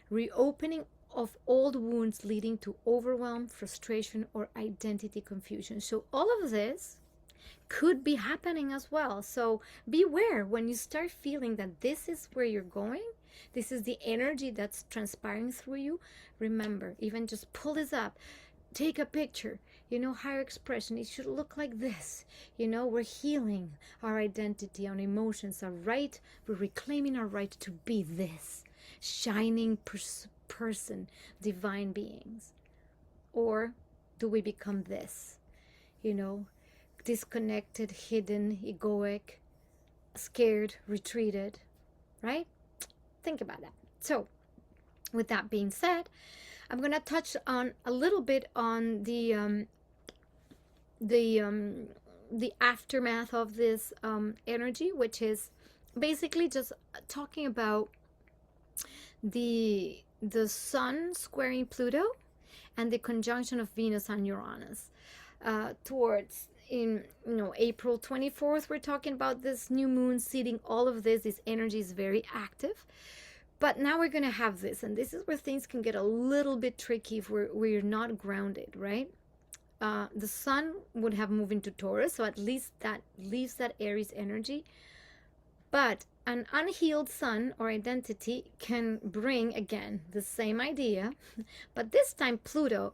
A: reopening of old wounds leading to overwhelm, frustration, or identity confusion. So all of this could be happening as well. So beware when you start feeling that this is where you're going, this is the energy that's transpiring through you. Remember, even just pull this up, take a picture, you know, higher expression, it should look like this. You know, we're healing our identity, our emotions, our right, we're reclaiming our right to be this shining person, divine beings. Or do we become this, you know, disconnected, hidden, egoic, scared, retreated, right? Think about that. So with that being said, I'm going to touch on a little bit on the aftermath of this energy, which is basically just talking about the sun squaring Pluto and the conjunction of Venus and Uranus towards in April 24th. We're talking about this new moon seeding all of this. This energy is very active. But now we're going to have this, and this is where things can get a little bit tricky if we're not grounded, right? The sun would have moved into Taurus, so at least that leaves that Aries energy. But an unhealed sun or identity can bring, again, the same idea, but this time Pluto,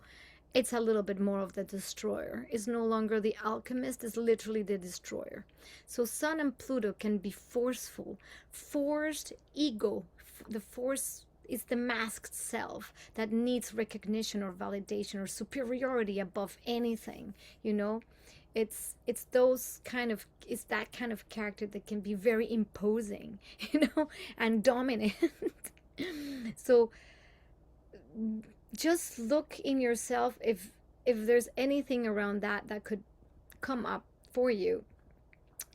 A: it's a little bit more of the destroyer. It's no longer the alchemist, it's literally the destroyer. So Sun and Pluto can be forceful, forced ego. The force is the masked self that needs recognition or validation or superiority above anything, you know. It's that kind of character that can be very imposing, you know, and dominant. So just look in yourself if there's anything around that could come up for you,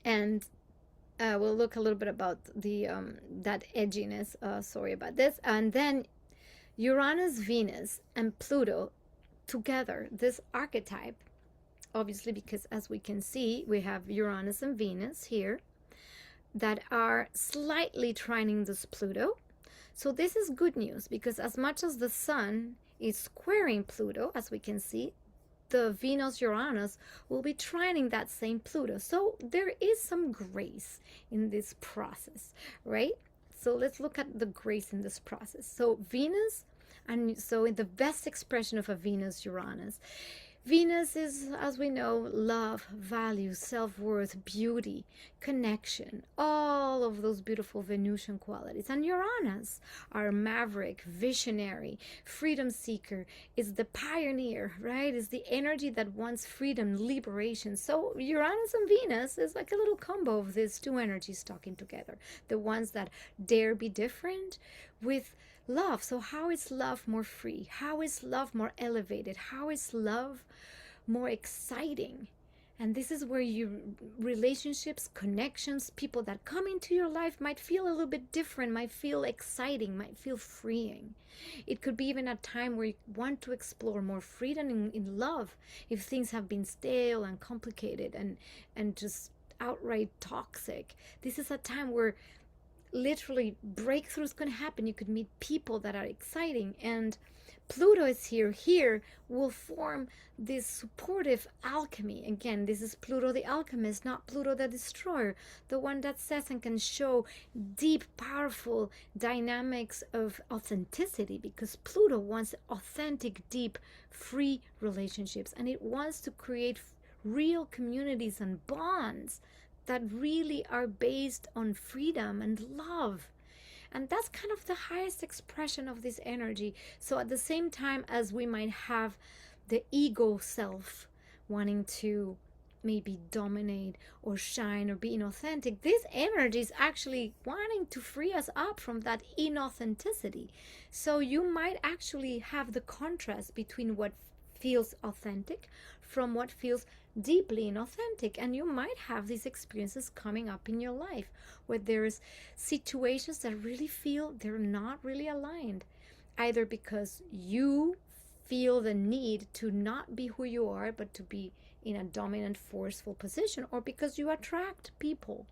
A: and we'll look a little bit about the that edginess. Sorry about this. And then Uranus, Venus, and Pluto together, this archetype, obviously, because as we can see, we have Uranus and Venus here that are slightly trining this Pluto. So this is good news, because as much as the sun is squaring Pluto, as we can see, the Venus-Uranus will be trining that same Pluto. So there is some grace in this process, right? So let's look at the grace in this process. So Venus, and so in the best expression of a Venus Uranus, Venus is, as we know, love, value, self-worth, beauty, connection, all of those beautiful Venusian qualities. And Uranus, our maverick, visionary, freedom seeker, is the pioneer, right? Is the energy that wants freedom, liberation. So Uranus and Venus is like a little combo of these two energies talking together. The ones that dare be different with love. So how is love more free? How is love more elevated? How is love more exciting? And this is where your relationships, connections, people that come into your life might feel a little bit different, might feel exciting, might feel freeing. It could be even a time where you want to explore more freedom in love if things have been stale and complicated and just outright toxic. This is a time where literally breakthroughs can happen. You could meet people that are exciting, and Pluto is here will form this supportive alchemy. Again, this is Pluto the alchemist, not Pluto the destroyer, the one that says and can show deep, powerful dynamics of authenticity, because Pluto wants authentic, deep, free relationships, and it wants to create real communities and bonds that really are based on freedom and love. And that's kind of the highest expression of this energy. So at the same time as we might have the ego self wanting to maybe dominate or shine or be inauthentic, this energy is actually wanting to free us up from that inauthenticity. So you might actually have the contrast between what feels authentic from what feels deeply inauthentic, and you might have these experiences coming up in your life where there's situations that really feel they're not really aligned, either because you feel the need to not be who you are but to be in a dominant, forceful position, or because you attract people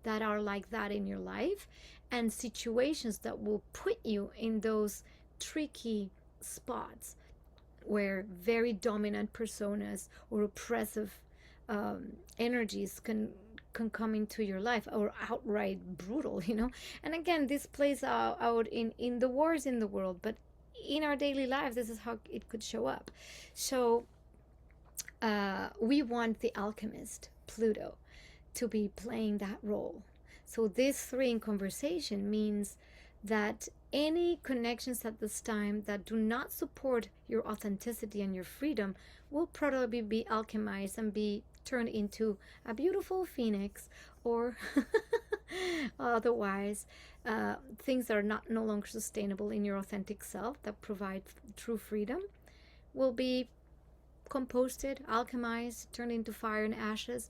A: that are like that in your life and situations that will put you in those tricky spots where very dominant personas or oppressive energies can come into your life, or outright brutal, And again, this plays out in the wars in the world, but in our daily lives, this is how it could show up. So we want the alchemist, Pluto, to be playing that role. So this three in conversation means that any connections at this time that do not support your authenticity and your freedom will probably be alchemized and be turned into a beautiful phoenix, or otherwise things that are no longer sustainable in your authentic self that provide true freedom will be composted, alchemized, turned into fire and ashes,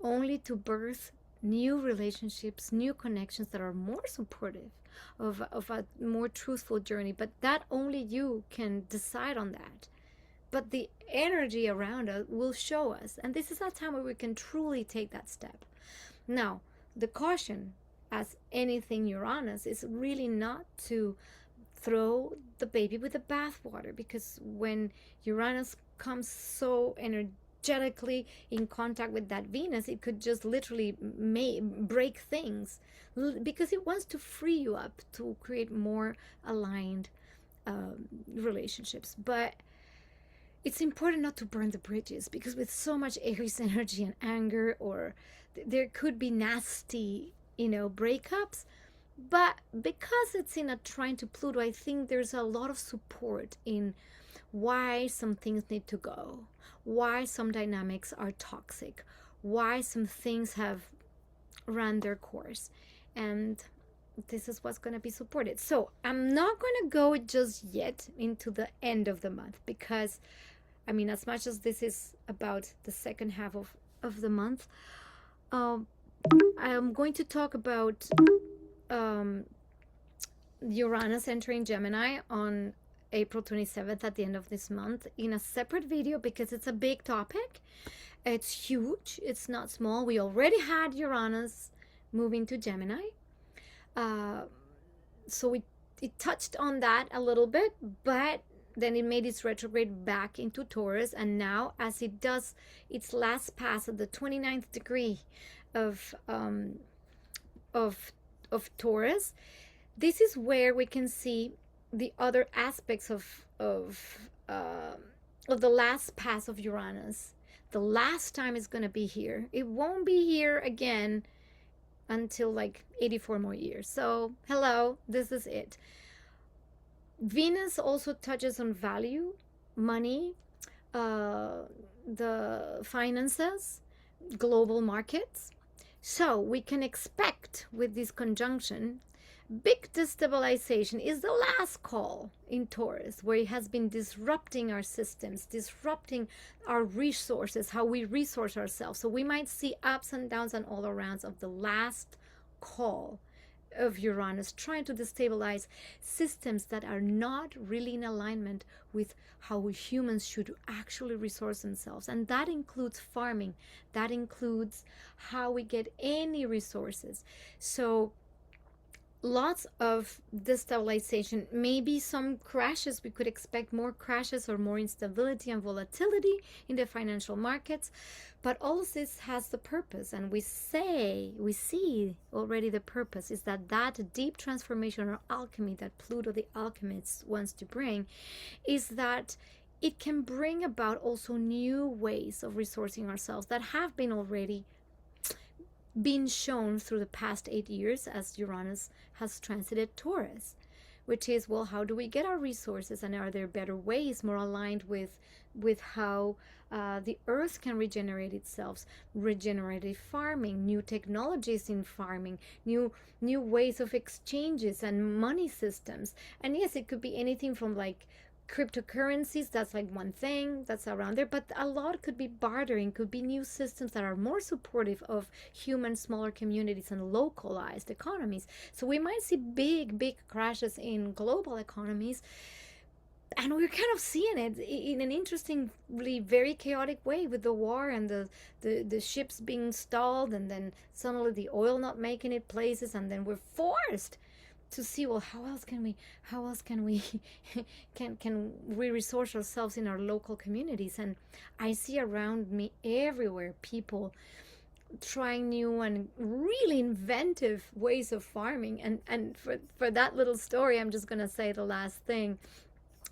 A: only to birth new relationships, new connections that are more supportive of a more truthful journey. But that only you can decide on that. But the energy around us will show us. And this is a time where we can truly take that step. Now, the caution, as anything Uranus, is really not to throw the baby with the bathwater, because when Uranus comes so energetically in contact with that Venus, it could just literally break things, because it wants to free you up to create more aligned relationships. But it's important not to burn the bridges, because with so much Aries energy and anger, or there could be nasty, breakups. But because it's in a trine to Pluto, I think there's a lot of support in why some things need to go, why some dynamics are toxic, why some things have run their course. And this is what's going to be supported. So I'm not going to go just yet into the end of the month, because, as much as this is about the second half of the month, I'm going to talk about Uranus entering Gemini on April 27th at the end of this month in a separate video, because it's a big topic. It's huge. It's not small. We already had Uranus moving to Gemini. So it touched on that a little bit, but then it made its retrograde back into Taurus. And now, as it does its last pass at the 29th degree of Taurus, This is where we can see the other aspects of the last pass of Uranus. The last time it's going to be here. It won't be here again until like 84 more years. So, hello, this is it. Venus also touches on value, money, uh, the finances, global markets. So we can expect with this conjunction, big destabilization is the last call in Taurus, where it has been disrupting our systems, disrupting our resources, how we resource ourselves. So we might see ups and downs and all arounds of the last call of Uranus, trying to destabilize systems that are not really in alignment with how humans should actually resource themselves. And that includes farming, that includes how we get any resources. So lots of destabilization, maybe some crashes. We could expect more crashes or more instability and volatility in the financial markets. But all of this has the purpose, and we see already the purpose is that deep transformation or alchemy that Pluto the alchemist wants to bring is that it can bring about also new ways of resourcing ourselves that have been already been shown through the past 8 years as Uranus has transited Taurus, which is, well, how do we get our resources, and are there better ways more aligned with how the earth can regenerate itself, regenerative farming, new technologies in farming, new ways of exchanges and money systems. And yes, it could be anything from like cryptocurrencies, that's like one thing that's around there, but a lot could be bartering, could be new systems that are more supportive of human smaller communities and localized economies. So we might see big crashes in global economies, and we're kind of seeing it in an interestingly very chaotic way, with the war and the ships being stalled, and then suddenly the oil not making it places, and then we're forced to see, well, how else can we can we resource ourselves in our local communities. And I see around me everywhere people trying new and really inventive ways of farming. And for that little story, I'm just gonna say the last thing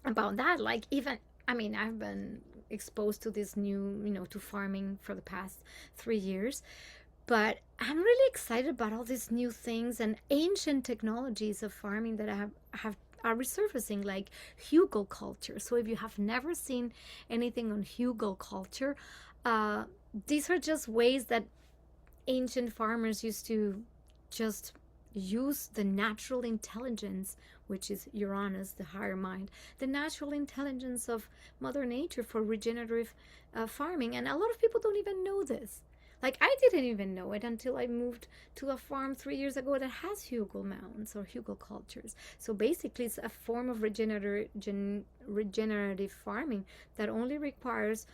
A: about that. Like, even, I mean, I've been exposed to this new, to farming for the past 3 years, but I'm really excited about all these new things and ancient technologies of farming that have are resurfacing, like hugelculture. So if you have never seen anything on hugelculture, uh, these are just ways that ancient farmers used to just use the natural intelligence, which is Uranus, the higher mind, the natural intelligence of Mother Nature for regenerative farming. And a lot of people don't even know this. Like, I didn't even know it until I moved to a farm 3 years ago that has hugel mounds or hugel cultures. So basically, it's a form of regenerative farming that only requires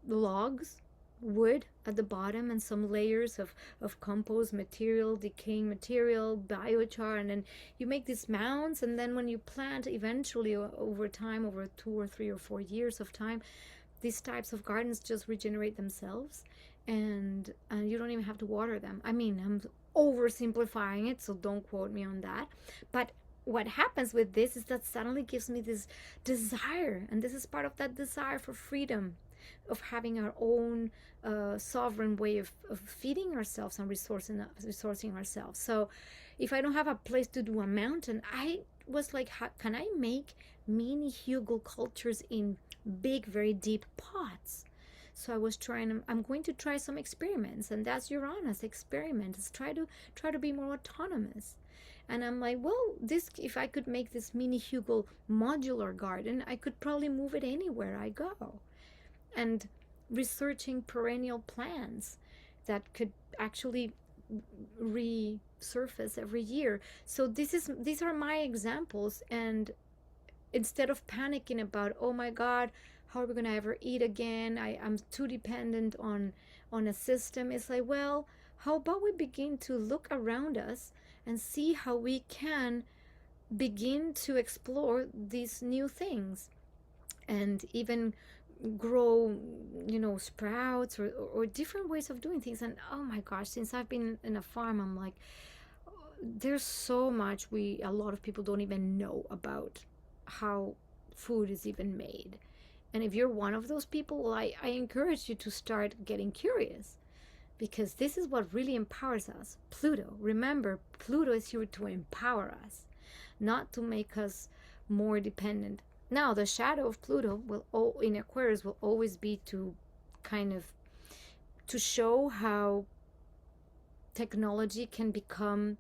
A: logs, wood at the bottom, and some layers of compost material, decaying material, biochar, and then you make these mounds. And then when you plant, eventually over time, over 2 or 3 or 4 years of time, these types of gardens just regenerate themselves, and you don't even have to water them. I mean, I'm oversimplifying it, so don't quote me on that. But what happens with this is that suddenly gives me this desire, and this is part of that desire for freedom, of having our own sovereign way of feeding ourselves and resourcing ourselves. So if I don't have a place to do a mountain, I was like, how can I make mini hugel cultures in big, very deep pots? So I'm going to try some experiments, and that's Uranus experiments. Try to be more autonomous. And I'm like, well, this, if I could make this mini hugel modular garden, I could probably move it anywhere I go. And researching perennial plants that could actually resurface every year. So these are my examples. And instead of panicking about, oh my God, how are we gonna ever eat again? I'm too dependent on a system. It's like, well, how about we begin to look around us and see how we can begin to explore these new things, and even grow, sprouts, or different ways of doing things. And oh my gosh, since I've been in a farm, I'm like, there's so much a lot of people don't even know about how food is even made. And if you're one of those people, well, I encourage you to start getting curious, because this is what really empowers us. Pluto, remember, Pluto is here to empower us, not to make us more dependent. Now, the shadow of Pluto in Aquarius will always be to kind of to show how technology can become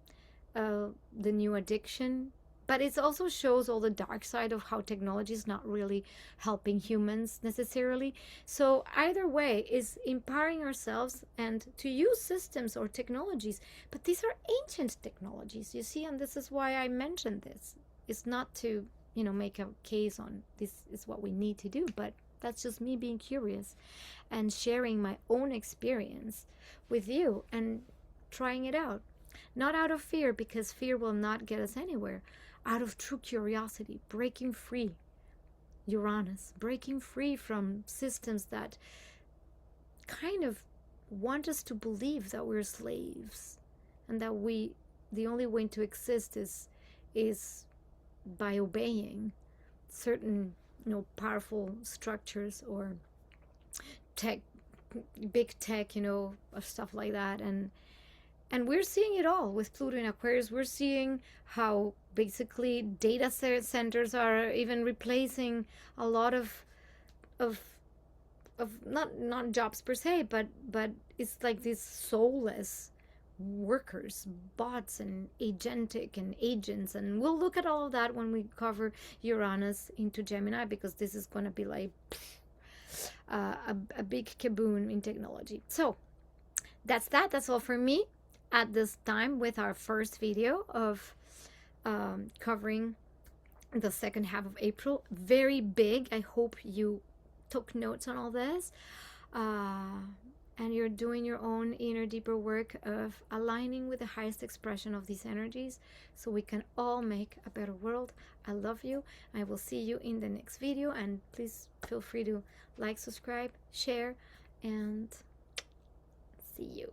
A: the new addiction, but it also shows all the dark side of how technology is not really helping humans necessarily. So either way is empowering ourselves and to use systems or technologies, but these are ancient technologies, you see, and this is why I mentioned this. It's not to, make a case on this is what we need to do, but that's just me being curious and sharing my own experience with you and trying it out. Not out of fear, because fear will not get us anywhere. Out of true curiosity, breaking free, Uranus, breaking free from systems that kind of want us to believe that we're slaves and that the only way to exist is by obeying certain, powerful structures or tech, big tech, stuff like that. And we're seeing it all with Pluto in Aquarius. We're seeing how basically data centers are even replacing a lot of not jobs per se, but it's like these soulless workers, bots and agentic and agents. And we'll look at all of that when we cover Uranus into Gemini, because this is going to be like a big kaboom in technology. So that's all for me at this time with our first video of covering the second half of April. Very big. I hope you took notes on all this, and you're doing your own inner deeper work of aligning with the highest expression of these energies so we can all make a better world. I love you. I will see you in the next video, and please feel free to like, subscribe, share, and see you.